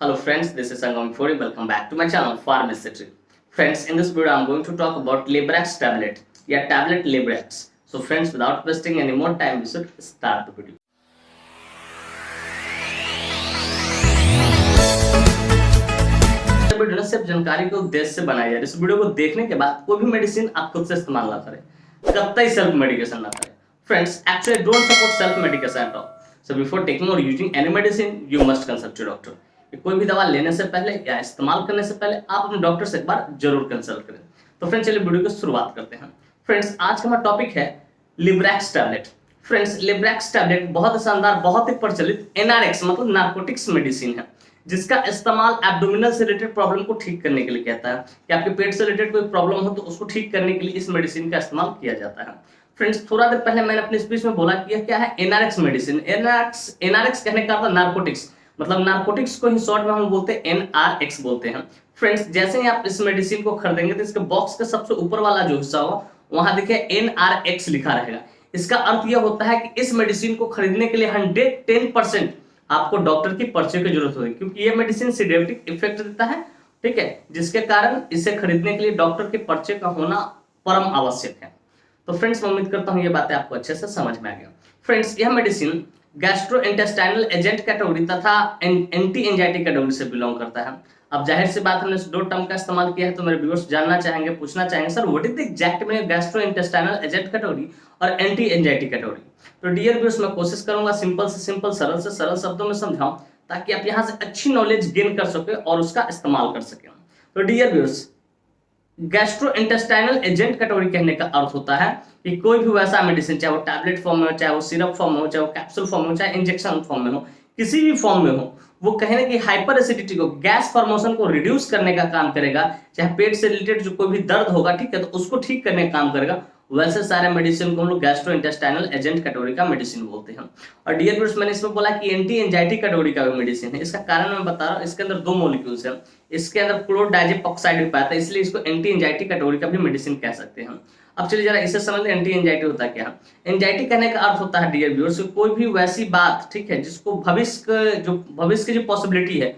Hello friends, this is Sangam Fori. Welcome back to my channel Pharmacity. Friends, in this video I am going to talk about Librax tablet या tablet Librax. So friends, without wasting any more time, we should start the video. Video सिर्फ जानकारी के उद्देश्य से बनाई जाए। इस video को देखने के बाद कोई भी मेडिसिन आप खुद से इस्तेमाल ना करें, कतई सेल्फ मेडिकेशन ना करें। Friends, actually don't support self medication at all. So before taking or using any medicine, you must consult your doctor. कोई भी दवा लेने से पहले या इस्तेमाल करने से पहले आप अपने डॉक्टर से एक बार जरूर कंसल्ट करें। तो फ्रेंड्स, चलिए वीडियो की शुरुआत करते हैं। फ्रेंड्स, आज का हमारा टॉपिक है Librax tablet. Friends, Librax tablet बहुत ही शानदार, बहुत ही प्रचलित एनआरएक्स मतलब नार्कोटिक्स मेडिसिन है, जिसका इस्तेमाल एब्डोमिनल से रिलेटेड प्रॉब्लम को ठीक करने के लिए कहता है कि आपके पेट से रिलेटेड कोई प्रॉब्लम हो तो उसको ठीक करने के लिए इस मेडिसिन का इस्तेमाल किया जाता है। फ्रेंड्स, थोड़ा देर पहले मैंने अपनी स्पीच में बोला कि यह क्या है, एनआरएक्स मेडिसिन। एनआरएक्स कहने का अर्थ नार्कोटिक्स, मतलब नार्कोटिक्स को ही शॉर्ट में हम बोलते हैं एनआरएक्स बोलते हैं। फ्रेंड्स, जैसे ही आप इस मेडिसिन को खरीदेंगे तो इसके बॉक्स के सबसे ऊपर वाला जो हिस्सा होगा वहां देखिए एनआरएक्स लिखा रहेगा। इसका अर्थ यह होता है कि इस मेडिसिन को खरीदने के लिए 110% आपको डॉक्टर की पर्चे की जरूरत होगी, क्योंकि ये मेडिसिन सिडेटिक इफेक्ट देता है, ठीक है, जिसके कारण इसे खरीदने के लिए डॉक्टर के पर्चे का होना परम आवश्यक है। तो फ्रेंड्स, मैं उम्मीद करता हूं ये बातें आपको अच्छे से समझ में आ गया। फ्रेंड्स, यह मेडिसिन गैस्ट्रोइंटेस्टाइनल एजेंट कैटेगरी तथा एंटी एंजाइटी कैटेगरी से बिलोंग करता है। अब जाहिर सी बात, हमने इस दो टर्म का इस्तेमाल किया है तो मेरे व्यूअर्स जानना चाहेंगे, पूछना चाहेंगे, sir what is the exact meaning gastrointestinal agent category और एंटी एंजाइटी कैटेगरी। तो डियर व्यूअर्स, मैं कोशिश करूंगा सिंपल से सिंपल, सरल से सरल शब्दों में समझाऊं ताकि आप यहां से अच्छी नॉलेज गेन कर सके और उसका इस्तेमाल कर सके। तो dear viewers, gastrointestinal agent category कहने का अर्थ होता है कि कोई भी वैसा मेडिसिन, चाहे वो टैबलेट फॉर्म में हो, चाहे वो सिरप फॉर्म में हो, चाहे वो कैप्सूल फॉर्म में हो, चाहे इंजेक्शन फॉर्म में हो, किसी भी फॉर्म में हो, वो कहने की हाइपर एसिडिटी को, गैस फॉर्मेशन को रिड्यूस करने का काम करेगा। चाहे पेट से रिलेटेड जो कोई भी दर्द होगा, ठीक है, तो उसको ठीक करने का काम करेगा। वैसे सारे मेडिसिन को हम लोग गैस्ट्रोइंटेस्टाइनल एजेंट कैटेगरी का मेडिसिन बोलते हैं। और डियर व्यूअर्स, मैंने इसमें बोला कि एंटी एंजाइटी कैटेगरी का भी मेडिसिन है। इसका कारण मैं बता रहा हूं, इसके अंदर दो मॉलिक्यूल्स हैं, इसके अंदर क्लोरडाइजेपॉक्साइड भी पाता है, इसलिए इसको एंटी एंजाइटी कैटेगरी का भी मेडिसिन कह सकते हैं। अब चलिए जरा इसे समझ लें, एंटी एंजाइटी होता क्या है। एंजाइटी कहने का अर्थ होता है डियर व्यूअर्स, कोई भी वैसी बात, ठीक है, जिसको भविष्य की जो पॉसिबिलिटी है,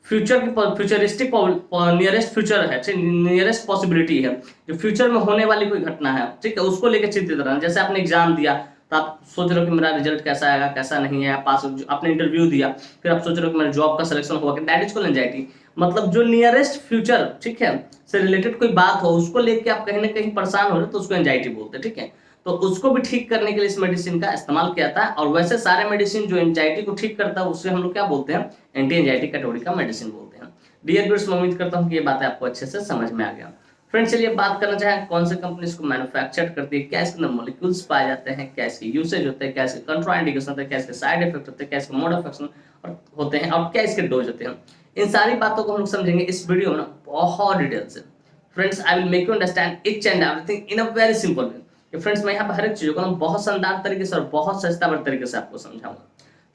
फ्यूचर की फ्यूचरिस्टिक नियरेस्ट फ्यूचर है, नियरेस्ट पॉसिबिलिटी है, जो फ्यूचर में होने वाली कोई घटना है, ठीक है, उसको लेकर चिंतित रहना। जैसे आपने एग्जाम दिया तो आप सोच रहे हो कि मेरा रिजल्ट कैसा आएगा, कैसा नहीं है, पास, आपने इंटरव्यू दिया, फिर आप सोच रहे हो कि मेरा जॉब का सिलेक्शन होगा, दैट इज कॉल्ड एंजाइटी। मतलब जो नियरेस्ट फ्यूचर, ठीक है, से रिलेटेड कोई बात हो, उसको लेके आप कहीं ना कहीं परेशान हो रहे हो तो उसको एंजाइटी बोलते हैं, ठीक है। तो उसको भी ठीक करने के लिए इस मेडिसिन का इस्तेमाल किया था। और वैसे सारे मेडिसिन जो एंजाइटी को ठीक करता है उससे हम लोग क्या बोलते हैं, एंटी एंजाइटी कैटेगरी का मेडिसिन बोलते हैं। डियर व्यूअर्स, मैं उम्मीद करता हूं कि ये बातें आपको अच्छे से समझ में आ गया। फ्रेंड्स, चलिए बात करना चाहें कौन सी कंपनी इसको मैन्युफैक्चर करती है, क्या इसके अंदर मॉलिक्यूल्स पाए जाते हैं, क्या इसके यूसेज होते हैं, क्या इसके कंट्राइंडिकेशन होते हैं, क्या इसके साइड इफेक्ट होते हैं, क्या इसके मोड ऑफ एक्शन होते हैं और क्या इसके डोज होते हैं। इन सारी बातों को हम लोग समझेंगे इस वीडियो में बहुत डिटेल से। Friends, I will make you understand each and everything in a very simple way. Friends, मैं यहाँ पर हर एक चीजों को बहुत शानदार तरीके से और बहुत सस्ता तरीके से आपको समझाऊंगा।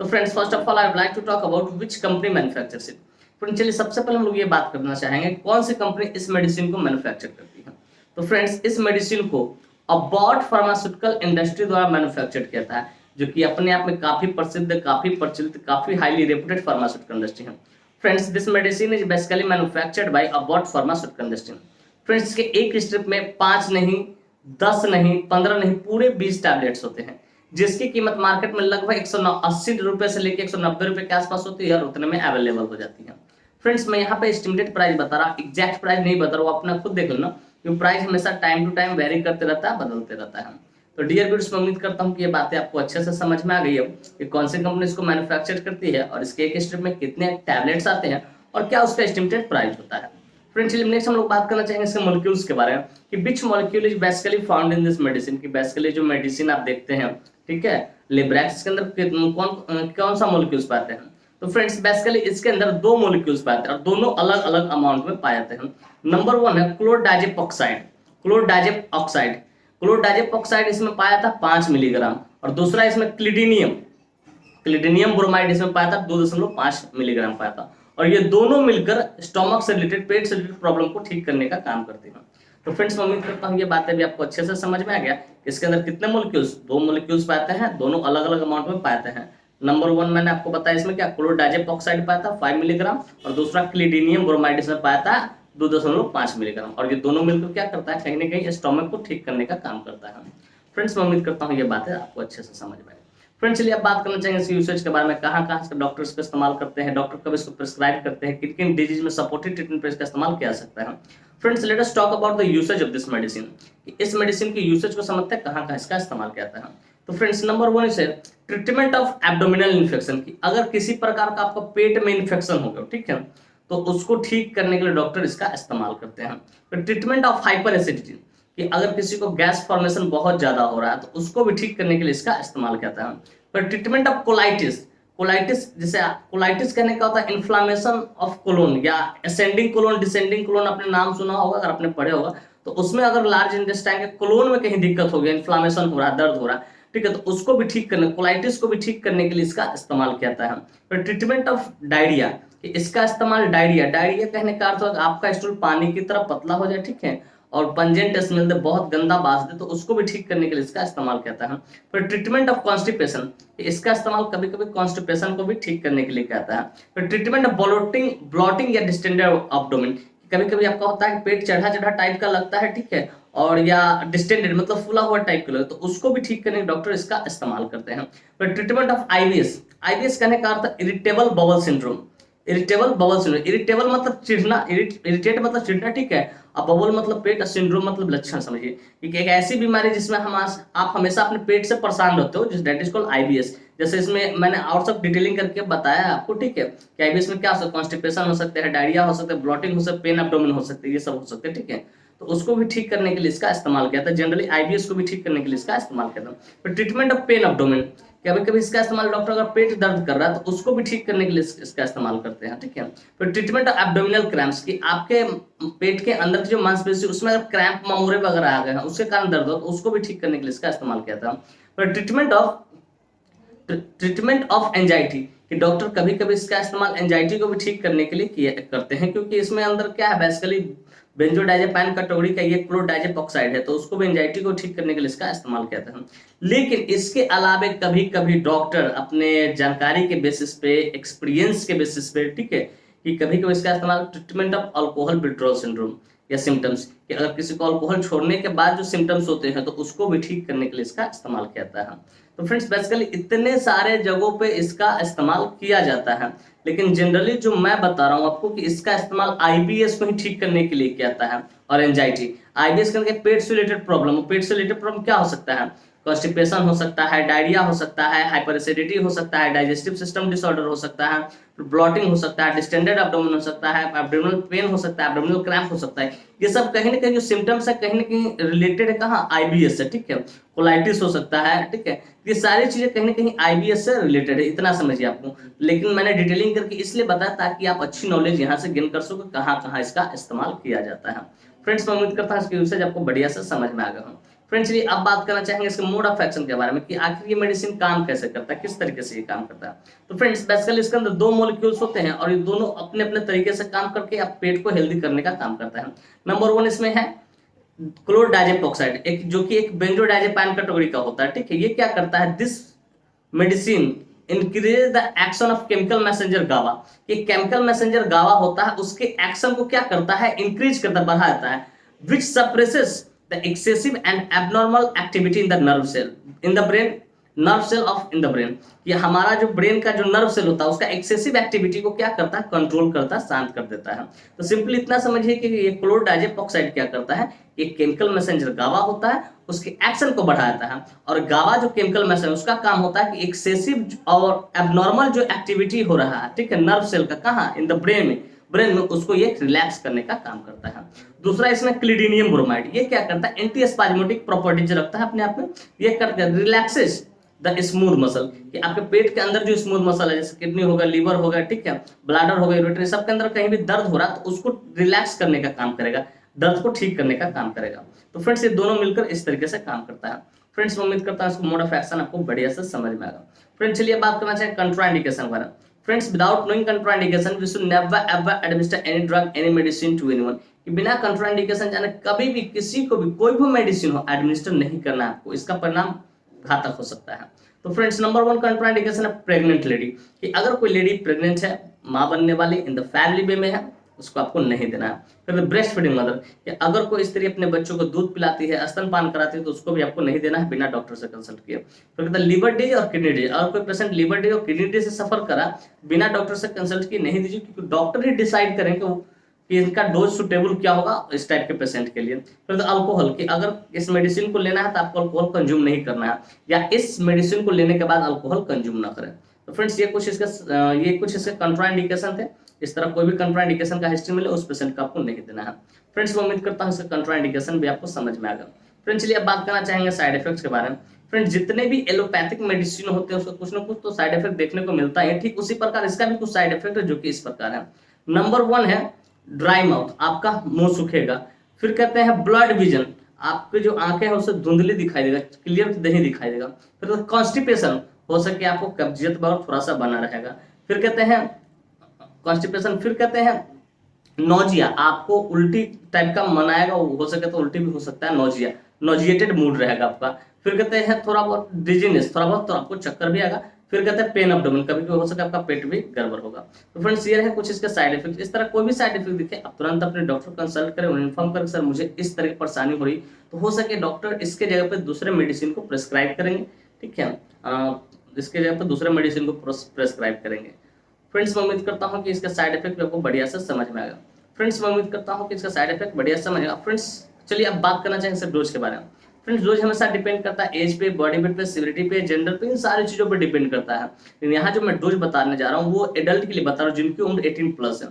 तो friends, first of all I would like to talk about which company manufactures it. Friends, चलिए सबसे पहले हम लोग ये बात करना चाहेंगे कौन सी कंपनी इस मेडिसिन को मैन्युफैक्चर करती है। तो फ्रेंड्स, इस मेडिसिन को अबॉट फार्मास्यूटिकल इंडस्ट्री द्वारा मैन्युफैक्चर किया था, जो कि अपने आप में काफी प्रसिद्ध, काफी प्रचलित, काफी हाईली रेपुटेड फार्मास्यूटिकल इंडस्ट्री है। Friends, this medicine is basically manufactured by Abbott pharmaceutical industry. Friends, इसके एक स्ट्रिप में 5 नहीं, 10 नहीं, 15 नहीं, पूरे 20 टैबलेट्स होते हैं, जिसकी कीमत मार्केट में लगभग 180 रुपए से लेकर 190 रुपए के आसपास होती है और उतने में अवेलेबल हो जाती है। फ्रेंड्स, मैं यहाँ पे एस्टिमेटेड प्राइस बता रहा, एग्जैक्ट प्राइस नहीं बता रहा हूँ, अपना खुद देख लेना, क्योंकि प्राइस हमेशा टाइम टू टाइम वेरी करते रहता है, बदलते रहता है। तो डियर व्यूअर्स, मैं उम्मीद करता हूँ कि ये बातें आपको अच्छे से समझ में आ गई है कि कौन सी कंपनी इसको मैन्युफैक्चर करती है और इसके एक स्ट्रिप में कितने टैबलेट्स आते हैं और क्या उसका एस्टिमेटेड प्राइस होता है। फ्रेंड्स, नेक्स्ट हम लोग बात करना चाहेंगे इसके मॉलिक्यूल्स के बारे में कि which molecule is basically found in this medicine, कि बेसिकली जो मेडिसिन आप देखते हैं, ठीक है, लिब्रैक्स के अंदर कौन सा मॉलिक्यूल्स पाते हैं। तो फ्रेंड्स, बेसिकली इसके अंदर 2 मॉलिक्यूल्स पाते हैं और दोनों अलग अलग अमाउंट में पाए जाते हैं। नंबर 1 है क्लोरडाइजेपॉक्साइड। क्लोरडाइजेपॉक्साइड इसमें पाया था 5 मिलीग्राम, और दूसरा इसमें क्लिडिनियम ब्रोमाइड इसमें पाया था 2.5 मिलीग्राम पाया था। और ये दोनों मिलकर स्टोमक से रिलेटेड, पेट से रिलेटेड प्रॉब्लम को ठीक करने का काम करते हैं। तो फ्रेंड्स, मैं उम्मीद करता हूँ ये बातें भी आपको अच्छे से समझ में आ गया। इसके अंदर कितने मॉलिक्यूल्स, 2 मॉलिक्यूल्स पाते हैं, दोनों अलग अलग अमाउंट में पाते हैं। नंबर 1 मैंने आपको बताया, इसमें क्या क्लोरडाइजेप ऑक्साइड पाया था 5 मिलीग्राम, और दूसरा क्लिडिनियम ब्रोमाइड इसमें पाया था 2.5 मिलीग्राम, और ये दोनों मिलकर क्या करता है, कहीं ना कहीं स्टोमक को ठीक करने का काम करता है। फ्रेंड्स मैं उम्मीद करता हूँ ये बातें आपको अच्छे से समझ में आई। फ्रेंड्स चलिए अब बात करना चाहेंगे इसके यूसेज के बारे में, कहाँ कहाँ इसका डॉक्टर इसका इस्तेमाल करते हैं, डॉक्टर कब इसको प्रिस्क्राइब करते हैं, किन किन डिजीज में सपोर्टिव ट्रीटमेंट पर इसका इस्तेमाल किया जा सकता है। Friends let us talk about the usage of this medicine, इस मेडिसिन की यूसेज को समझते हैं, कहाँ कहाँ इसका इस्तेमाल किया जाता है। तो फ्रेंड्स नंबर 1 इसे ट्रीटमेंट ऑफ एब्डोमिनल इन्फेक्शन की, अगर किसी प्रकार का आपका पेट में इन्फेक्शन हो गया, ठीक है, तो उसको ठीक करने के लिए डॉक्टर इसका इस्तेमाल करते हैं। फिर ट्रीटमेंट ऑफ हाइपर एसिडिटी, कि अगर किसी को गैस फॉर्मेशन बहुत ज्यादा हो रहा है तो उसको भी ठीक करने के लिए इसका इस्तेमाल करता है। फिर ट्रीटमेंट ऑफ कोलाइटिस, कोलाइटिस जैसे कोलाइटिस कहने का होता है इन्फ्लामेशन ऑफ कोलोन, या असेंडिंग कोलोन डिसेंडिंग कोलोन, आपने नाम सुना होगा अगर आपने पढ़े होगा, तो उसमें अगर लार्ज इंटेस्टाइन के कोलोन में कहीं दिक्कत हो गया, इन्फ्लामेशन हो रहा है, दर्द हो रहा है, ठीक है, तो उसको भी ठीक करने, कोलाइटिस को भी ठीक करने के लिए इसका इस्तेमाल किया जाता है। फिर ट्रीटमेंट ऑफ डायरिया, इसका इस्तेमाल डायरिया, डायरिया कहने का अर्थ आपका स्टूल पानी की तरह पतला हो जाए, ठीक है, और पंजेंट स्मेल दे, बहुत गंदा बास दे, तो उसको भी ठीक करने के लिए इसका इस्तेमाल करता है। फिर ट्रीटमेंट ऑफ कॉन्स्टिपेशन, इसका इस्तेमाल कभी कभी कॉन्स्टिपेशन को भी ठीक करने के लिए कहता है। फिर ट्रीटमेंट ऑफ ब्लोटिंग या डिस्टेंडेड एब्डोमेन, कभी कभी आपका होता है पेट चढ़ा चढ़ा टाइप का लगता है, ठीक है, और या डिस्टेंडेड मतलब फूला हुआ टाइप का लगता है, तो उसको भी ठीक करने के डॉक्टर इसका इस्तेमाल करते हैं। फिर ट्रीटमेंट ऑफ आईबीएस, आईबीएस कहने का अर्थ irritable bowel syndrome, irritable bowel syndrome, irritable मतलब चिढ़ना, इरिटेट मतलब चिढ़ना, ठीक है, अब बाउल मतलब पेट, सिंड्रोम मतलब लक्षण, समझिए कि एक ऐसी बीमारी जिसमें आप हमेशा अपने पेट से परेशान रहते हो, जिस दैट इज कॉल्ड आईबीएस। जैसे इसमें मैंने और सब डिटेलिंग करके बताया आपको, ठीक है, कि आईबीएस में क्या हो सकता है, कॉन्स्टिपेशन हो सकता है, डायरिया हो सकता है, ब्लॉटिंग हो सकता है, पेन एब्डोमेन हो सकते हैं, ये सब हो सकते हैं, ठीक है, तो उसको भी ठीक करने के लिए इसका इस्तेमाल किया था। जनरली आईबीएस को भी ठीक करने के लिए इसका इस्तेमाल किया था। फिर ट्रीटमेंट ऑफ पेन एब्डोमेन, कभी कभी इसका इस्तेमाल डॉक्टर अगर पेट दर्द कर रहा है तो उसको भी ठीक करने के लिए इसका इस्तेमाल करते हैं, ठीक है। फिर ट्रीटमेंट ऑफ एब्डोमिनल क्रैम्प्स, की आपके पेट के अंदर की जो मांसपेशी उसमें अगर क्रैम्प ममूरे वगैरह आ गए हैं, उसके कारण दर्द हो तो उसको भी ठीक करने के लिए इसका इस्तेमाल किया था। फिर ट्रीटमेंट ऑफ एंजाइटी, कि डॉक्टर कभी कभी इसका इस्तेमाल एंजाइटी को भी ठीक करने के लिए करते हैं, क्योंकि इसमें अंदर क्या है, बेसिकली बेंजोडाइजेपाइन कैटेगरी का ये क्लोरडाइजेप ऑक्साइड है, तो उसको भी एंजाइटी को ठीक करने के लिए इसका इस्तेमाल किया था। लेकिन इसके अलावे कभी कभी डॉक्टर अपने जानकारी के बेसिस पे, एक्सपीरियंस के बेसिस पे, ठीक है, कि कभी कभी इसका इस्तेमाल treatment of alcohol withdrawal syndrome या सिम्टम्स, कि अगर किसी को अल्कोहल छोड़ने के बाद जो सिम्टम्स होते हैं तो उसको भी ठीक करने के लिए इसका इस्तेमाल किया जाता है। तो फ्रेंड्स बेसिकली इतने सारे जगहों पे इसका इस्तेमाल किया जाता है, लेकिन जनरली जो मैं बता रहा हूँ आपको कि इसका इस्तेमाल आईबीएस को ही ठीक करने के लिए किया जाता है, और एंजाइटी, आईबीएस करके पेट से रिलेटेड प्रॉब्लम, पेट से रिलेटेड प्रॉब्लम क्या हो सकता है, कॉन्स्टिपेशन हो सकता है, डायरिया हो सकता है, हाइपर एसिडिटी हो सकता है, डाइजेस्टिव सिस्टम डिसऑर्डर हो सकता है, ब्लॉटिंग हो सकता है, डिस्टेंडेड एब्डोमेन हो सकता है, एब्डोमिनल पेन हो सकता है, एब्डोमिनल क्रैम्प हो सकता है, ये सब कहीं ना कहीं जो सिम्टम्स है कहीं ना कहीं रिलेटेड है कहाँ, आईबीएस से, ठीक है, कोलाइटिस हो सकता है, ठीक है, ये सारी चीजें कहीं ना कहीं आईबीएस से रिलेटेड है, इतना समझिए आपको। लेकिन मैंने डिटेलिंग करके इसलिए बताया ताकि आप अच्छी नॉलेज यहाँ से गेन कर सको कहाँ कहाँ इसका इस्तेमाल किया जाता है। फ्रेंड्स मैं उम्मीद करता हूँ इसकी यूसेज आपको बढ़िया से समझ में आ गया हूँ। फ्रेंड्स चलिए अब बात करना चाहेंगे इसके मोड ऑफ एक्शन के बारे में, कि आखिर ये मेडिसिन काम कैसे करता है, किस तरीके से ये काम करता है। तो फ्रेंड्स बेसिकली इसके अंदर 2 मॉलिक्यूल्स होते हैं और ये दोनों अपने अपने तरीके से काम करके आप पेट को हेल्दी करने का काम करता है। नंबर 1 इसमें है क्लोरडाइजेप ऑक्साइड, एक जो कि एक बेंजोडाइजेपाइन कैटेगरी का होता है, ठीक है, ये क्या करता है, this medicine increase the action of chemical messenger गावा, ये केमिकल मैसेंजर गावा होता है, उसके एक्शन को क्या करता है, इंक्रीज करता है, बढ़ा देता है, which suppresses the excessive and abnormal activity in the nerve cell in the brain, nerve cell of in the brain, ये हमारा जो ब्रेन का जो नर्व सेल होता है उसका एक्सेसिव एक्टिविटी को क्या करता है, कंट्रोल करता है, शांत कर देता है। तो सिंपली इतना समझिए कि ये क्लोरडाइजेप ऑक्साइड क्या करता है, ये केमिकल मैसेंजर गावा होता है, उसके एक्शन को बढ़ाता है, और गावा जो केमिकल मैसेंजर उसका काम होता है कि एक्सेसिव और एबनॉर्मल जो एक्टिविटी हो रहा है, ठीक है, नर्व सेल का, कहाँ, इन द ब्रेन में उसको ये रिलैक्स करने का काम करता है। दूसरा इसमें क्लिडिनियम ब्रोमाइड, ये क्या करता है, एंटी स्पाज्मोटिक प्रॉपर्टीज रखता है अपने आप में, ये करता है रिलैक्सेस द स्मूथ मसल, कि आपके पेट के अंदर जो स्मूथ मसल है, जैसे किडनी होगा, लीवर होगा, ठीक है, ब्लैडर होगा, यूरेटर, सब के अंदर कहीं भी दर्द हो रहा है तो उसको रिलैक्स करने का काम करेगा, दर्द को ठीक करने का काम करेगा। तो फ्रेंड्स ये दोनों मिलकर इस तरीके से काम करता है। फ्रेंड्स मैं उम्मीद करता हूँ इसको मोड ऑफ एक्शन आपको बढ़िया से समझ में आएगा। फ्रेंड्स चलिए बात करना चाहिए कंट्राइंडिकेशन के बारे में। Friends, without knowing contraindication, we should never ever administer any drug, any medicine to anyone. कि बिना कंट्राइंडिकेशन जाने कभी भी किसी को भी कोई भी मेडिसिन हो एडमिनिस्टर नहीं करना है आपको, इसका परिणाम घातक हो सकता है। तो फ्रेंड्स नंबर 1 कंट्राइंडिकेशन है प्रेग्नेंट लेडी, कि अगर कोई लेडी प्रेग्नेंट है, माँ बनने वाली इन द फैमिली वे में है, उसको आपको नहीं देना है। फिर ब्रेस्ट फीडिंग मदर, कि अगर कोई स्त्री अपने बच्चों को दूध पिलाती है, स्तनपान कराती है, तो उसको भी आपको नहीं देना है बिना डॉक्टर से कंसल्ट किए। फिर कहता है लिवर डिजीज और किडनी डिजीज, अगर कोई पेशेंट लिवर डिजीज और किडनी डिजीज से सफर करा, बिना डॉक्टर से कंसल्ट किए नहीं दीजिए, क्योंकि डॉक्टर ही डिसाइड करेंगे कि इनका डोज सुटेबल क्या होगा इस टाइप के पेशेंट के लिए। फिर तो अल्कोहल, कि अगर इस मेडिसिन को लेना है तो आपको अल्कोहल कंज्यूम नहीं करना है, या इस मेडिसिन को लेने के बाद अल्कोहल कंज्यूम ना करें। तो फ्रेंड्स ये कुछ इसके कंट्राइंडिकेशन थे। इस तरह कोई भी कंट्राइंडिकेशन का हिस्ट्री मिले उस पेशेंट का आपको नहीं देना है। फ्रेंड्स मैं उम्मीद करता हूँ इसका कंट्राइंडिकेशन भी आपको समझ में आ गया। फ्रेंड्स चलिए अब बात करना चाहेंगे साइड इफेक्ट्स के बारे में। फ्रेंड्स जितने भी एलोपैथिक मेडिसिन होते हैं उसका कुछ ना कुछ तो साइड इफेक्ट देखने को मिलता है, ठीक उसी प्रकार इसका भी कुछ साइड इफेक्ट है जो कि इस प्रकार है। नंबर 1 है ड्राई माउथ, आपका मुंह सूखेगा। फिर कहते हैं ब्लड विजन, आपकी जो आंखें हैं उससे धुंधली दिखाई देगा, क्लियर नहीं दिखाई देगा। फिर कॉन्स्टिपेशन, हो सके आपको कब्जियत और थोड़ा सा बना रहेगा। फिर कहते हैं कॉन्स्टिपेशन, फिर कहते हैं नोजिया, आपको उल्टी टाइप का मन आएगा, हो सके तो उल्टी भी हो सकता है, नोजिया नोजिएटेड मूड रहेगा आपका। फिर कहते हैं थोड़ा बहुत डिजीनेस, थोड़ा बहुत तो आपको चक्कर भी आएगा। फिर कहते हैं पेन एब्डोमेन, कभी कभी हो सकता है आपका पेट भी गड़बड़ होगा। तो फ्रेंड्स ये है कुछ इसके साइड इफेक्ट। इस तरह कोई भी साइड इफेक्ट दिखे आप तुरंत अपने डॉक्टर कंसल्ट करें, उन्हें इन्फॉर्म करें सर मुझे इस तरह की परेशानी हो रही, तो हो सके डॉक्टर इसके जगह पे दूसरे मेडिसिन को प्रेस्क्राइब करेंगे, ठीक है, इसके जगह पे दूसरे मेडिसिन को प्रेस्क्राइब करेंगे। फ्रेंड्स मैं उम्मीद करता हूँ कि इसका साइड इफेक्ट आपको बढ़िया से समझ में आएगा। फ्रेंड्स मैं उम्मीद करता हूँ कि इसका साइड इफेक्ट बढ़िया से समझ आएगा। फ्रेंड्स चलिए अब बात करना चाहेंगे सर डोज के बारे में। फ्रेंड्स डोज हमेशा डिपेंड करता है एज पे, बॉडी वेट पे, सिविरिटी पे, जेंडर पे, इन सारी चीजों पे डिपेंड करता है। लेकिन यहाँ जो मैं डोज बताने जा रहा हूँ वो एडल्ट के लिए बता रहा हूँ जिनकी उम्र 18+ है।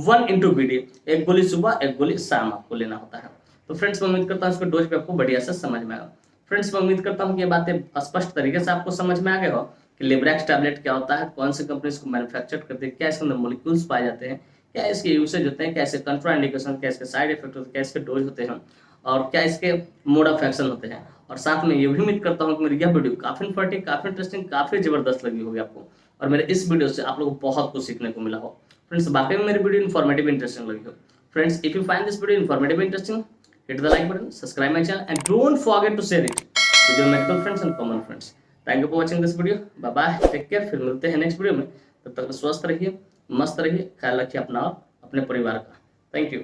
1 इंटू BD, एक गोली सुबह एक गोली शाम आपको लेना होता है। तो फ्रेंड्स मैं उम्मीद करता हूँ इसको डोज पे आपको बढ़िया से समझ में आएगा। फ्रेंड्स मैं उम्मीद करता हूँ कि ये बातें स्पष्ट तरीके से आपको समझ में आ गए हो कि लिब्रेक्स टैबलेट क्या होता है, कौन सी कंपनी इसको मैन्युफैक्चर करती है, क्या इसके अंदर मॉलिक्यूल्स पाए जाते हैं, क्या इसके यूसेज होते हैं, क्या इसके कंट्राइंडिकेशन, क्या इसके साइड इफेक्ट होते हैं, क्या इसके डोज होते हैं और क्या इसके मोड ऑफ एक्शन होते हैं। और साथ में ये भी उम्मीद करता हूँ कि मेरी यह वीडियो काफी इंफॉर्मेटिव, काफी इंटरेस्टिंग, काफी जबरदस्त लगी होगी आपको, और मेरे इस वीडियो से आप लोगों को बहुत कुछ सीखने को मिला हो। फ्रेंड्स वाकई में मेरी वीडियो इन्फॉर्मेटिव इंटरेस्टिंग लगी हो। Friends if you find this video informative interesting, hit the like button, subscribe my channel and don't forget to share it with your medical friends and common friends. Thank you for watching this video. Bye bye, take care। फिर मिलते हैं next video में, तब तक स्वस्थ रहिए, मस्त रहिए, ख्याल रखिए अपना और अपने परिवार का। थैंक यू,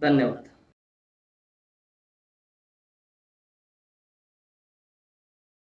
धन्यवाद।